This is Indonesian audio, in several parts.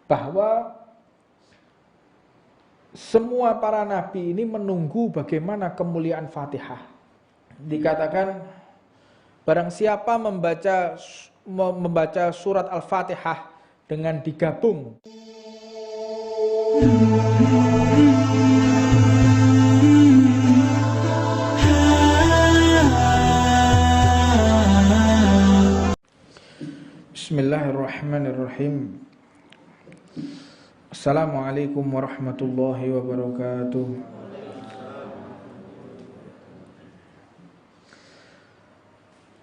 bahwa semua para nabi ini menunggu bagaimana kemuliaan Fatihah. Dikatakan barang siapa membaca surat Al-Fatihah dengan digabung Bismillahirrahmanirrahim. Assalamualaikum warahmatullahi wabarakatuh.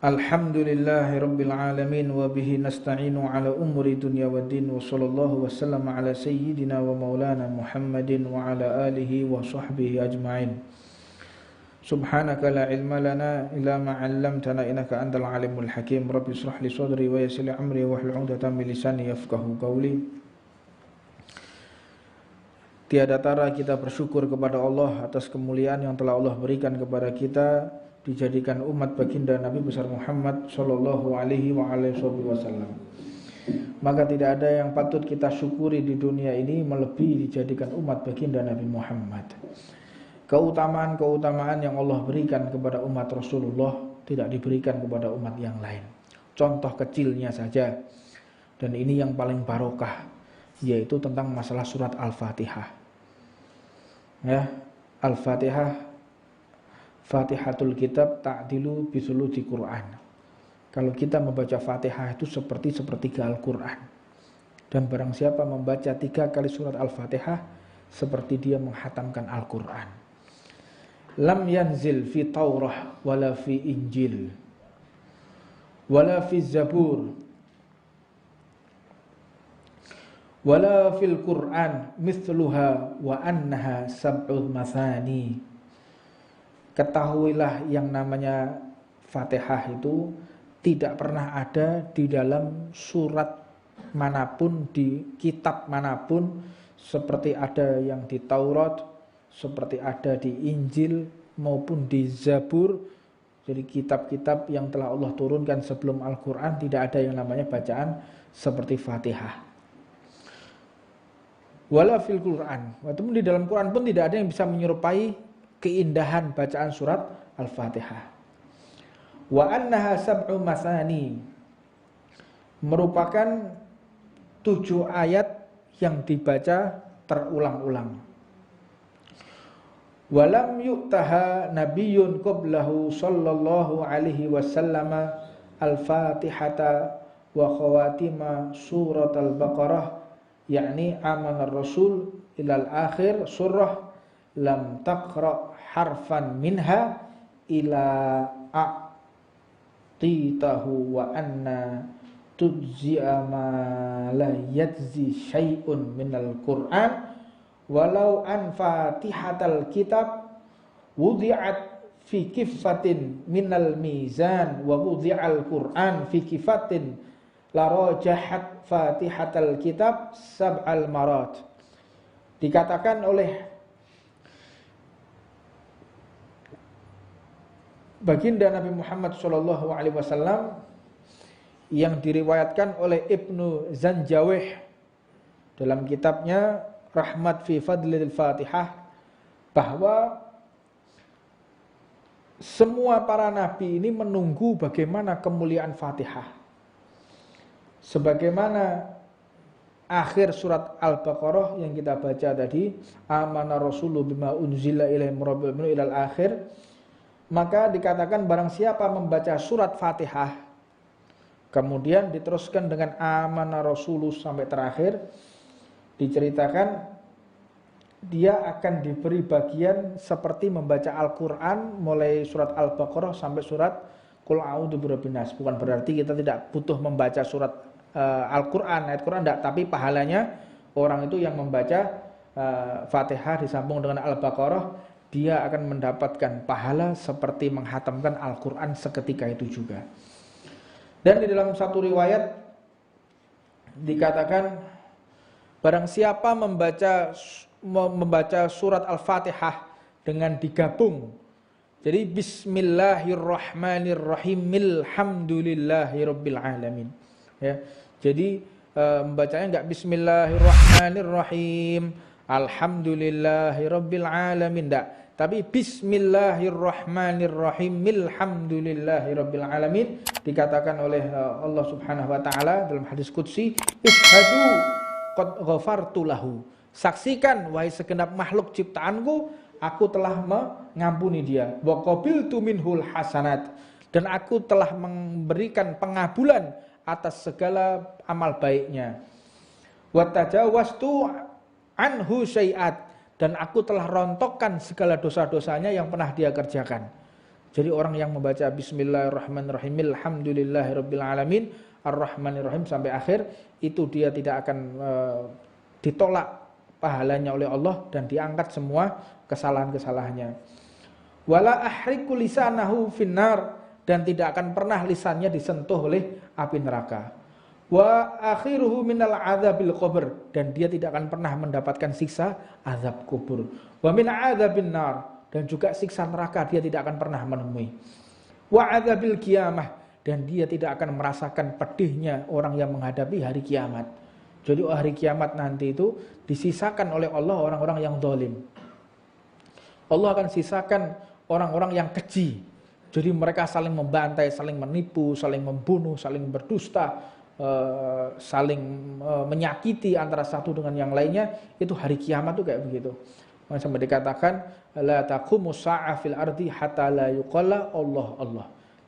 Alhamdulillahi rabbil alamin wa bihi nasta'inu ala umuri dunya waddin wa sallallahu wasallam ala sayyidina wa maulana Muhammadin wa ala alihi wa sahbihi ajma'in. Subhanaka la ilma lana illa ma 'allamtana innaka antal alimul hakim. Rabbi shrah li sadri wa yassir li amri wahlul 'uqdatam min lisani yafqahu qawli. Tiada tara kita bersyukur kepada Allah atas kemuliaan yang telah Allah berikan kepada kita, dijadikan umat baginda Nabi besar Muhammad sallallahu alaihi wa alihi wasallam. Maka tidak ada yang patut kita syukuri di dunia ini melebihi dijadikan umat baginda Nabi Muhammad. Keutamaan-keutamaan yang Allah berikan kepada umat Rasulullah tidak diberikan kepada umat yang lain. Contoh kecilnya saja, dan ini yang paling barokah, yaitu tentang masalah surat Al-Fatihah. Ya, Al-Fatihah, Fatihatul Kitab ta'dilu bisuluti Quran. Kalau kita membaca Fatihah itu seperti sepertiga Al-Quran. Dan barang siapa membaca 3 kali surat Al-Fatihah, seperti dia menghatamkan Al-Quran. Lam yanzil fi Taurah wala fi Injil wala fi Zabur wala fil Quran mithluha wa annaha sab'ul mathani. Ketahuilah yang namanya Fatihah itu tidak pernah ada di dalam surat manapun, di kitab manapun, seperti ada yang di Taurat, seperti ada di Injil maupun di Zabur. Jadi kitab-kitab yang telah Allah turunkan sebelum Al-Quran tidak ada yang namanya bacaan seperti Fatihah. Wala fil Quran, walaupun di dalam Quran pun tidak ada yang bisa menyerupai keindahan bacaan surat Al-Fatihah. Wa annaha sab'u masani, merupakan 7 ayat yang dibaca terulang-ulang. Walam yu'taha nabiyyun qablahu sallallahu alaihi wasallam al-Fatihata wa khawatima surat al-Baqarah, yakni amanar rasul ilal akhir surah, lam taqra harfan minha ila a'titahu wa anna tujzi'a ma la yajzi syai'un minal Qur'an walau an Fatihatal Kitab wudi'at fi kifatin minal mizan wa wudi'al Qur'an fi kifatin la rajahat Fatihatal Kitab sab'al marat. Dikatakan oleh baginda Nabi Muhammad SAW yang diriwayatkan oleh Ibnu Zanjawih dalam kitabnya Rahmat fi Fadlil Fatihah, bahwa semua para nabi ini menunggu bagaimana kemuliaan Fatihah. Sebagaimana akhir surat Al-Baqarah yang kita baca tadi, amana rasulu bima unzila ilaihi min rabbil ilal akhir, maka dikatakan barang siapa membaca surat Fatihah kemudian diteruskan dengan amana rasulu sampai terakhir, diceritakan dia akan diberi bagian seperti membaca Al-Quran mulai surat Al-Baqarah sampai surat Qul a'udzu birabbin nas. Bukan berarti kita tidak butuh membaca surat Al-Quran, ayat Quran, tidak, tapi pahalanya orang itu yang membaca Fatihah disambung dengan Al-Baqarah, dia akan mendapatkan pahala seperti menghatamkan Al-Quran seketika itu juga. Dan di dalam satu riwayat dikatakan barang siapa membaca surat Al-Fatihah dengan digabung, jadi bismillahirrahmanirrahim alhamdulillahirabbil alamin, ya. Jadi membacanya enggak bismillahirrahmanirrahim, alhamdulillahirabbil alamin, enggak. Tapi bismillahirrahmanirrahim, alhamdulillahirabbil alamin dikatakan oleh Allah Subhanahu wa taala dalam hadis qudsi, ishhadu qad ghafartu lahu. Saksikan wahai segenap makhluk ciptaanku, aku telah mengampuni dia. Wa qabiltu minhul hasanat, dan aku telah memberikan pengabulan atas segala amal baiknya. Wa tajawaztu anhu syai'at, dan aku telah rontokkan segala dosa-dosanya yang pernah dia kerjakan. Jadi orang yang membaca bismillahirrahmanirrahim, alhamdulillahirabbil alamin, arrahmanirrahim sampai akhir, itu dia tidak akan ditolak pahalanya oleh Allah dan diangkat semua kesalahan-kesalahannya. Wala ahriku lisanahu finnar, dan tidak akan pernah lisannya disentuh oleh api neraka. Wa akhiruhu minal adzabil qabr, dan dia tidak akan pernah mendapatkan siksa azab kubur. Wa min adzabin nar, dan juga siksa neraka dia tidak akan pernah menemui. Wa adzabil qiyamah, dan dia tidak akan merasakan pedihnya orang yang menghadapi hari kiamat. Jadi hari kiamat nanti itu disisakan oleh Allah orang-orang yang zalim. Allah akan sisakan orang-orang yang keji. Jadi mereka saling membantai, saling menipu, saling membunuh, saling berdusta, saling menyakiti antara satu dengan yang lainnya. Itu hari kiamat tuh kayak begitu. Sampai dikatakan la taqumu sa'ah fil ardi hatta la yuqalla Allah Allah.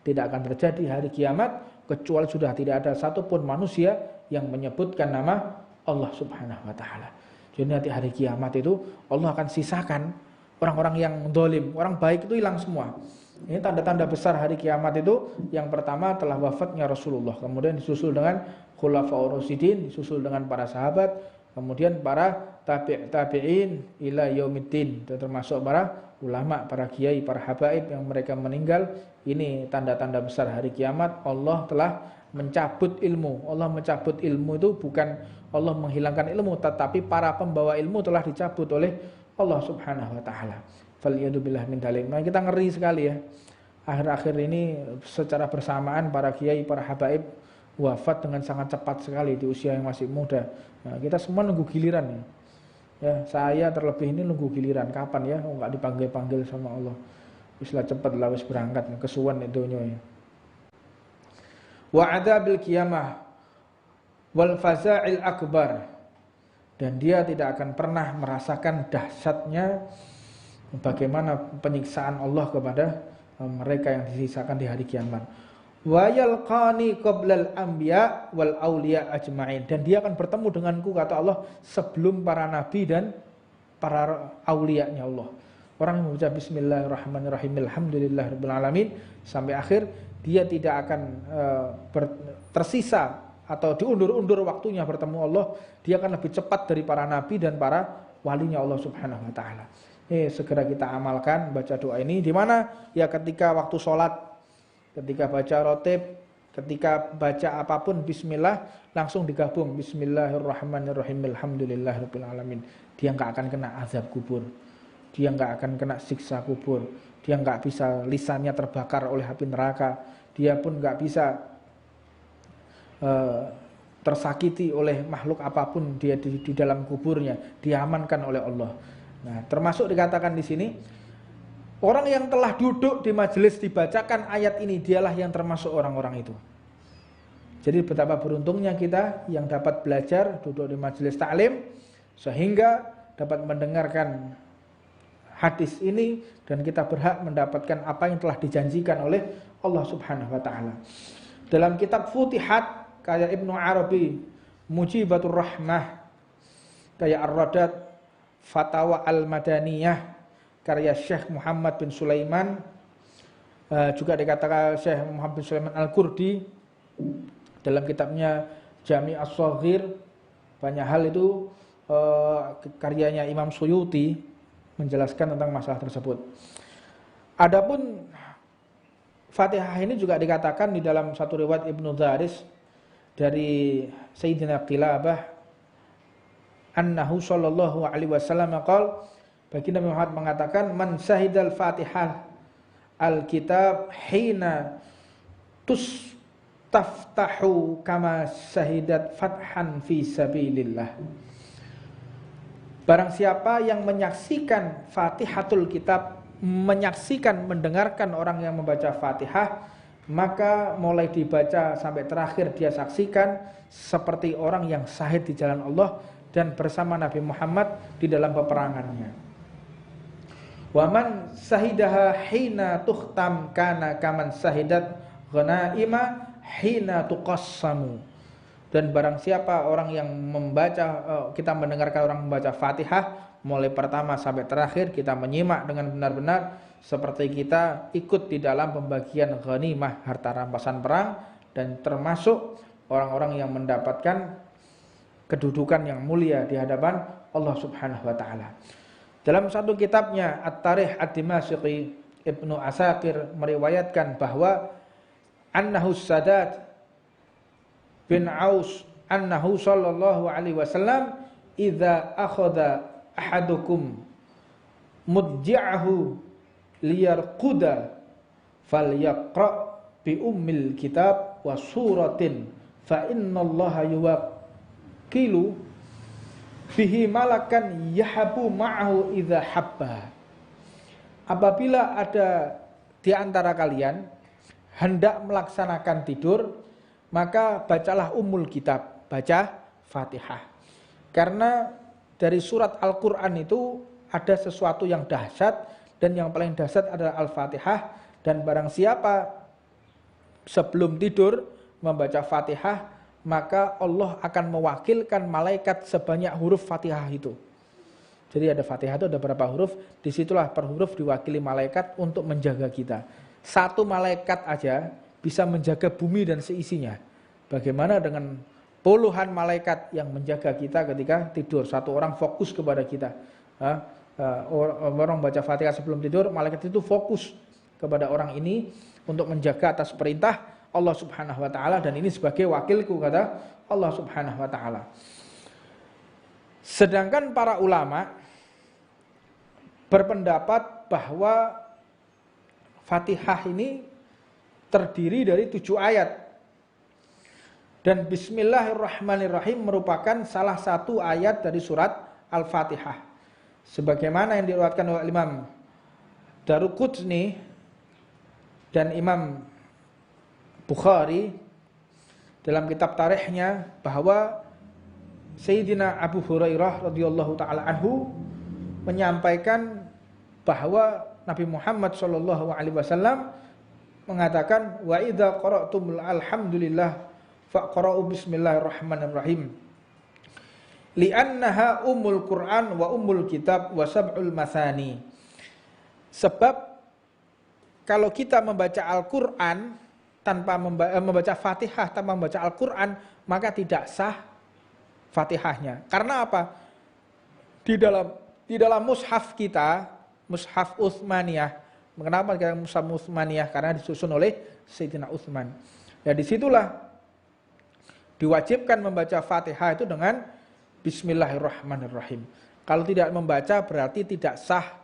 Tidak akan terjadi hari kiamat kecuali sudah tidak ada satupun manusia yang menyebutkan nama Allah Subhanahu wa taala. Jadi nanti hari kiamat itu Allah akan sisakan orang-orang yang zalim, orang baik itu hilang semua. Ini tanda-tanda besar hari kiamat itu. Yang pertama telah wafatnya Rasulullah, kemudian disusul dengan khulafaur rasyidin, disusul dengan para sahabat, kemudian para tabi'in ila yaumiddin, termasuk para ulama, para kiai, para habaib yang mereka meninggal. Ini tanda-tanda besar hari kiamat. Allah telah mencabut ilmu. Allah mencabut ilmu itu bukan Allah menghilangkan ilmu, tetapi para pembawa ilmu telah dicabut oleh Allah Subhanahu wa taala. Faliyadzubillah min dzalik. Nah, kita ngeri sekali ya. Akhir-akhir ini secara bersamaan para kiai, para habaib wafat dengan sangat cepat sekali di usia yang masih muda. Nah, kita semua nunggu giliran ya. Ya, saya terlebih ini nunggu giliran kapan ya, enggak dipanggil-panggil sama Allah. Wis lah cepet lah wis berangkat kesuwen donya ya. Wa adzabil qiyamah wal faza'il akbar, dan dia tidak akan pernah merasakan dahsyatnya bagaimana penyiksaan Allah kepada mereka yang disisakan di hari kiamat. Wa yalqani qablal anbiya wal auliya ajma'in, dan dia akan bertemu denganku, kata Allah, sebelum para nabi dan para aulianya Allah. Orang yang membaca bismillahirrahmanirrahim, alhamdulillahirabbil alamin sampai akhir, dia tidak akan tersisa atau diundur-undur waktunya bertemu Allah. Dia akan lebih cepat dari para nabi dan para walinya Allah Subhanahu wa taala. Segera kita amalkan baca doa ini di mana? Ya ketika waktu sholat, ketika baca rotib, ketika baca apapun bismillah, langsung digabung bismillahirrahmanirrahim, alhamdulillahirabbil alamin. Dia enggak akan kena azab kubur. Dia enggak akan kena siksa kubur. Dia enggak bisa lisannya terbakar oleh api neraka. Dia pun enggak bisa tersakiti oleh makhluk apapun dia di dalam kuburnya. Diamankan oleh Allah. Nah, termasuk dikatakan di sini, orang yang telah duduk di majelis dibacakan ayat ini, dialah yang termasuk orang-orang itu. Jadi betapa beruntungnya kita yang dapat belajar, duduk di majelis taklim, sehingga dapat mendengarkan hadis ini, dan kita berhak mendapatkan apa yang telah dijanjikan oleh Allah Subhanahu wa taala. Dalam kitab Futihat kayak Ibnu Arabi, Mujibatur Rahmah, kayak Ar-Radat, Fatawa Al-Madaniyah karya Syekh Muhammad bin Sulaiman, juga dikatakan Syekh Muhammad bin Sulaiman Al-Qurdi dalam kitabnya Jami' As-Shaghir. Banyak hal itu karyanya Imam Suyuti menjelaskan tentang masalah tersebut. Adapun Fatihah ini juga dikatakan di dalam satu riwayat Ibnu Dharis dari Sayyidina Qilabah annahu sallallahu alaihi wasallam qala, baginda Muhammad mengatakan, man syahidal Fatihah al-kitab hina taftahu kama syahidat fathan fi sabilillah. Barang siapa yang menyaksikan Fatihatul Kitab, menyaksikan, mendengarkan orang yang membaca Fatihah, maka mulai dibaca sampai terakhir dia saksikan seperti orang yang syahid di jalan Allah dan bersama Nabi Muhammad di dalam peperangannya. Wa man sahidaha hina tuhtam kana kaman sahidat ghanaima hina tuqassamu. Dan barang siapa orang yang membaca, kita mendengarkan orang membaca Fatihah mulai pertama sampai terakhir, kita menyimak dengan benar-benar seperti kita ikut di dalam pembagian ghanimah, harta rampasan perang, dan termasuk orang-orang yang mendapatkan kedudukan yang mulia di hadapan Allah Subhanahu wa taala. Dalam satu kitabnya At-Tarikh Ad-Dimashqi, Ibnu Asakir meriwayatkan bahwa annahu Sadat bin Aus annahu sallallahu alaihi wasallam idza akhadha ahadukum mudji'ahu liyarquda falyaqra bi ummil kitab wa suratin fa innallaha yuwakkilu bihi malakan yahabu ma'ahu idza habba. Apabila ada di antara kalian hendak melaksanakan tidur, maka bacalah Ummul Kitab, baca Fatihah. Karena dari surat Al-Quran itu ada sesuatu yang dahsyat, dan yang paling dahsyat adalah Al-Fatihah. Dan barang siapa sebelum tidur membaca Fatihah, maka Allah akan mewakilkan malaikat sebanyak huruf Fatihah itu. Jadi ada Fatihah itu ada berapa huruf, disitulah per huruf diwakili malaikat untuk menjaga kita. Satu malaikat aja bisa menjaga bumi dan seisinya. Bagaimana dengan puluhan malaikat yang menjaga kita ketika tidur? Satu orang fokus kepada kita. Orang baca Fatihah sebelum tidur, malaikat itu fokus kepada orang ini untuk menjaga atas perintah Allah Subhanahu wa taala, dan ini sebagai wakilku, kata Allah Subhanahu wa taala. Sedangkan para ulama berpendapat bahwa Fatihah ini terdiri dari 7 ayat. Dan Bismillahirrahmanirrahim merupakan salah satu ayat dari surat Al-Fatihah. Sebagaimana yang diriwayatkan oleh Imam Daruqutni dan Imam Bukhari dalam kitab tarikhnya, bahwa Sayyidina Abu Hurairah radhiyallahu taala anhu menyampaikan bahwa Nabi Muhammad sallallahu alaihi wasallam mengatakan, wa idza qara'tumul alhamdulillah faqra'u bismillahirrahmanirrahim li'annaha ummul Qur'an wa ummul kitab wa sab'ul masani. Sebab kalau kita membaca Al-Qur'an tanpa membaca Fatihah tanpa membaca Al-Qur'an, maka tidak sah Fatihahnya. Karena apa? Di dalam mushaf kita, mushaf Utsmaniyah. Kenapa kita mushaf Utsmaniyah? Karena disusun oleh Sayyidina Utsman. Ya, disitulah diwajibkan membaca Fatihah itu dengan Bismillahirrahmanirrahim. Kalau tidak membaca berarti tidak sah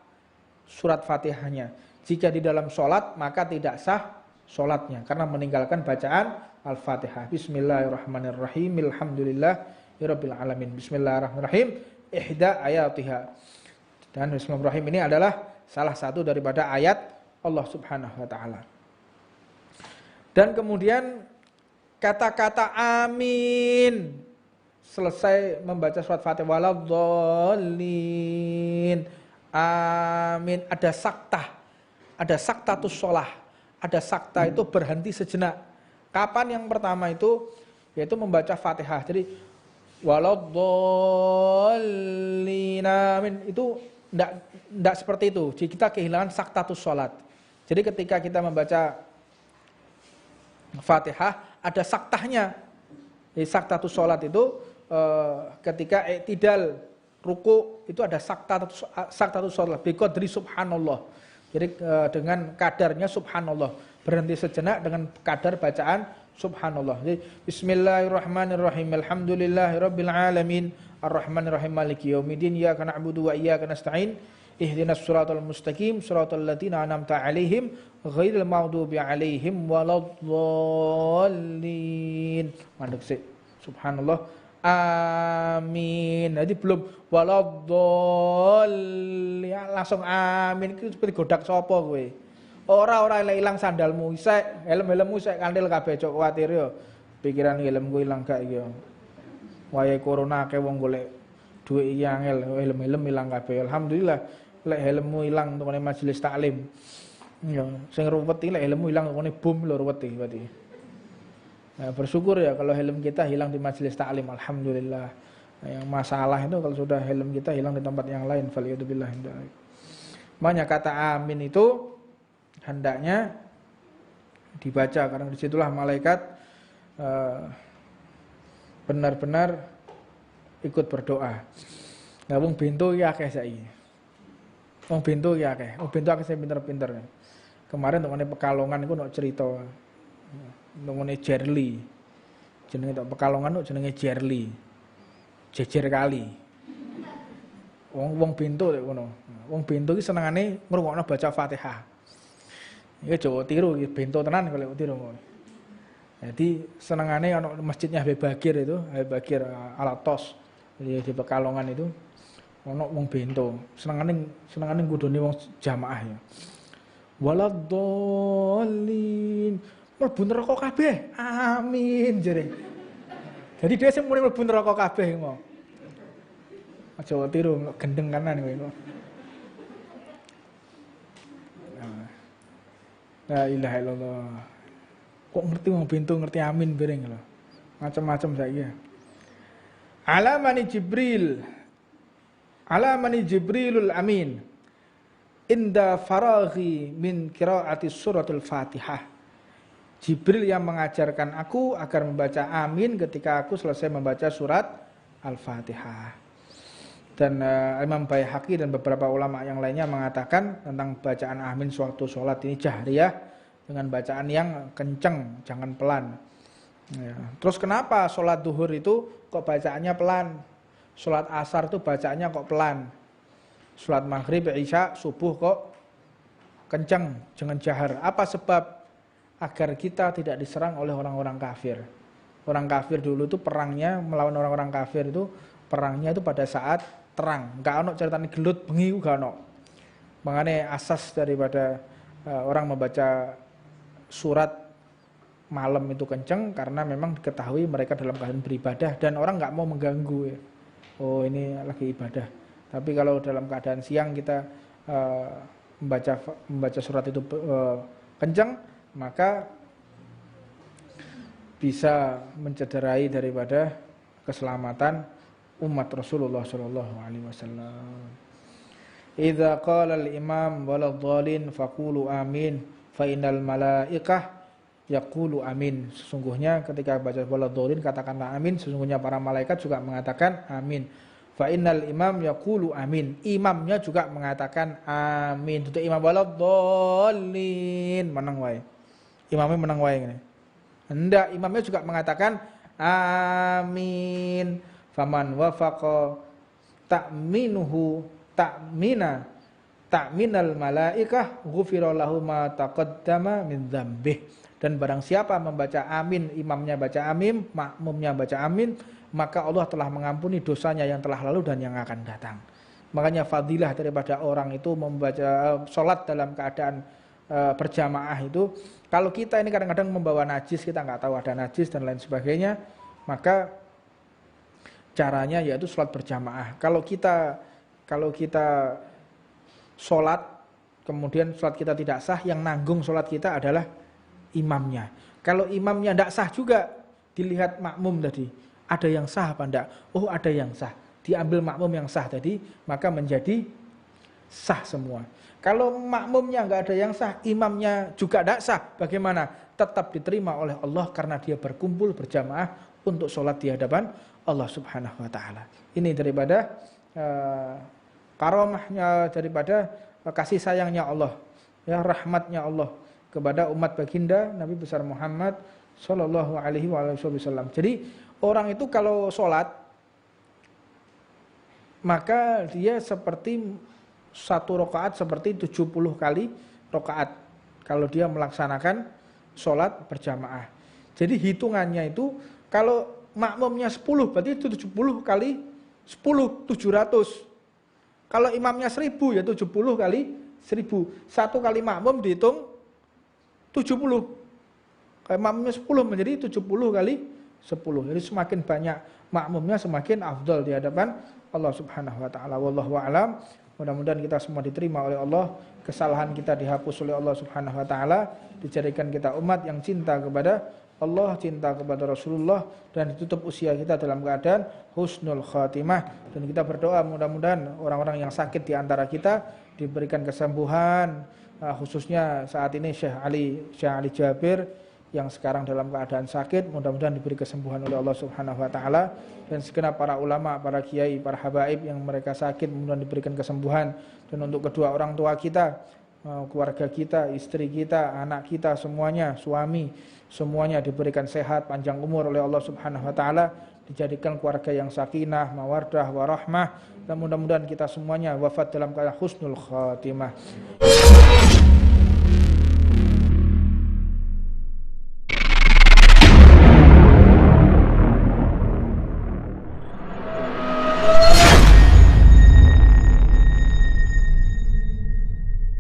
surat Fatihahnya. Jika di dalam sholat maka tidak sah sholatnya karena meninggalkan bacaan Al-Fatihah. Bismillahirrahmanirrahim. Alhamdulillahirabbil alamin. Bismillahirrahmanirrahim. Ihda ayatiha. Dan Bismillahirrahmanirrahim ini adalah salah satu daripada ayat Allah Subhanahu wa taala. Dan kemudian kata-kata amin selesai membaca surat Fatihah, waladhdallin, amin, ada saktatus shalah, ada sakta itu berhenti sejenak. Kapan yang pertama itu? Yaitu membaca Fatihah. Jadi waladhdallin, amin, itu tidak seperti itu. Jadi kita kehilangan saktatus salat. Jadi ketika kita membaca Fatihah ada saktahnya. Jadi saktatus salat itu ketika i'tidal ruku itu ada saktatus salat biqadri subhanallah. Jadi dengan kadarnya subhanallah, berhenti sejenak dengan kadar bacaan subhanallah. Jadi bismillahirrahmanirrahim. Alhamdulillahirabbil alamin. Ar-Rahmanir-Rahim Maliki Yaumiddin. Iyyaka na'budu wa iyyaka nasta'in. Ihdinas siratal mustaqim siratal ladzina an'amta 'alaihim ghairil maghdubi 'alaihim waladdallin. Mandek sih. Subhanallah. Amin. Jadi belum waladdallin langsung amin itu seperti godak sapa kowe. Ora ilang sandalmu isek, helm-helmmu isek kandel kabeh cok kuwatir yo. Pikiran helmku ilang gak iki yo. Wayahe corona akeh wong golek duit iki angel, helm-helm ilang kabeh. Alhamdulillah lek helmmu ilang tukone majelis taklim. Ya, sing ruwet iki lek helmmu ilang tukone bom lho ruwet iki berarti. Nah, bersyukur ya kalau helm kita hilang di majelis taklim, alhamdulillah. Nah, yang masalah itu kalau sudah helm kita hilang di tempat yang lain, faliyadzubillah. Makanya kata amin itu hendaknya dibaca karena disitulah malaikat benar-benar ikut berdoa. Nah, wong bento iki akeh saiki. Wong bento iki akeh. Wong bento akeh sing pinter-pinter. Kemarin tengene Pekalongan iku ono cerita. Tengene Jerli. Jenenge tok Pekalongan kok jenenge Jerli. Jejer kali. Wong bento nek ngono. Wong bento iki senengane ngrungokno baca Fatihah. Iki Jawa tiru iki bento tenan kalau tiru. Jadi senengane ana masjidnya Habib Bagir itu, Habib Bagir Alatos di Pekalongan itu ana wong bento. Senengane ngudune wong jamaah ya. Waladdallin. Mlebu neraka kabeh. Amin jere. Jadi dia sing muni mlebu neraka kabeh ngono. Aja tiru gendeng kanan kowe. La ilaha illallah. Kok ngerti wong bento ngerti amin bareng lho. Macam-macam saiki. Alamani Jibrilul Amin. Inda faraghi min qiraati suratul Fatihah. Jibril yang mengajarkan aku agar membaca amin ketika aku selesai membaca surat Al-Fatihah. Dan Imam Baihaqi dan beberapa ulama yang lainnya mengatakan tentang bacaan amin suatu sholat ini jahriyah dengan bacaan yang kenceng, jangan pelan. Ya. Terus kenapa sholat duhur itu kok bacaannya pelan? Sholat asar itu bacaannya kok pelan? Sholat maghrib, isya, subuh kok kenceng, jangan jahar. Apa sebab? Agar kita tidak diserang oleh orang-orang kafir. Orang kafir dulu itu perangnya melawan orang-orang kafir itu perangnya itu pada saat terang. Enggak ono ceritane gelut bengi uga ono. Makanya asas daripada orang membaca surat malam itu kenceng karena memang diketahui mereka dalam keadaan beribadah dan orang nggak mau mengganggu ya. Oh ini lagi ibadah. Tapi kalau dalam keadaan siang kita membaca surat itu kenceng, maka bisa mencederai daripada keselamatan umat Rasulullah sallallahu alaihi wasallam. Idza qala al-imam waladhdallin faqulu amin fa innal malaikah yaqulu amin. Sesungguhnya ketika baca waladhdallin katakanlah amin, sesungguhnya para malaikat juga mengatakan amin. Fa innal imam yaqulu amin. Imamnya juga mengatakan amin. Itu imam waladhdallin menang wae. Imamnya menang wae ngene. Hendak imamnya juga mengatakan amin. Faman wafaqa ta'minuhu ta'minal malaikah ghufira lahu ma taqaddama min dzambih. Dan barang siapa membaca amin, imamnya baca amin, makmumnya baca amin, maka Allah telah mengampuni dosanya yang telah lalu dan yang akan datang. Makanya fadilah daripada orang itu membaca salat dalam keadaan berjamaah itu, kalau kita ini kadang-kadang membawa najis, kita nggak tahu ada najis dan lain sebagainya, maka caranya yaitu sholat berjamaah. Kalau kita sholat kemudian sholat kita tidak sah, yang nanggung sholat kita adalah imamnya. Kalau imamnya tidak sah juga, dilihat makmum tadi, ada yang sah apa enggak? Oh ada yang sah, diambil makmum yang sah tadi, maka menjadi sah semua. Kalau makmumnya nggak ada yang sah, imamnya juga tidak sah, bagaimana? Tetap diterima oleh Allah karena dia berkumpul berjamaah untuk sholat di hadapan Allah Subhanahu Wa Taala. Ini daripada karomahnya, daripada kasih sayangnya Allah, ya rahmatnya Allah kepada umat baginda Nabi besar Muhammad Sallallahu Alaihi Wasallam. Jadi orang itu kalau sholat maka dia seperti satu rakaat seperti 70 kali rakaat kalau dia melaksanakan sholat berjamaah. Jadi hitungannya itu kalau makmumnya 10 berarti itu 70 kali 10, 700. Kalau imamnya 1000 ya 70 kali 1000. Satu kali makmum dihitung 70. Kalau makmumnya 10 menjadi 70 kali 10. Jadi semakin banyak makmumnya semakin afdal di hadapan Allah Subhanahu wa taala. Wallahu a'lam. Mudah-mudahan kita semua diterima oleh Allah, kesalahan kita dihapus oleh Allah Subhanahu wa taala, dijadikan kita umat yang cinta kepada Allah, cinta kepada Rasulullah, dan ditutup usia kita dalam keadaan husnul khatimah. Dan kita berdoa mudah-mudahan orang-orang yang sakit di antara kita diberikan kesembuhan, khususnya saat ini Syekh Ali Jabir yang sekarang dalam keadaan sakit, mudah-mudahan diberi kesembuhan oleh Allah Subhanahu wa taala, dan segenap para ulama, para kiai, para habaib yang mereka sakit mudah-mudahan diberikan kesembuhan. Dan untuk kedua orang tua kita, keluarga kita, istri kita, anak kita, semuanya, suami, semuanya diberikan sehat, panjang umur oleh Allah Subhanahu wa taala, dijadikan keluarga yang sakinah, mawaddah, warahmah, dan mudah-mudahan kita semuanya wafat dalam keadaan husnul khatimah.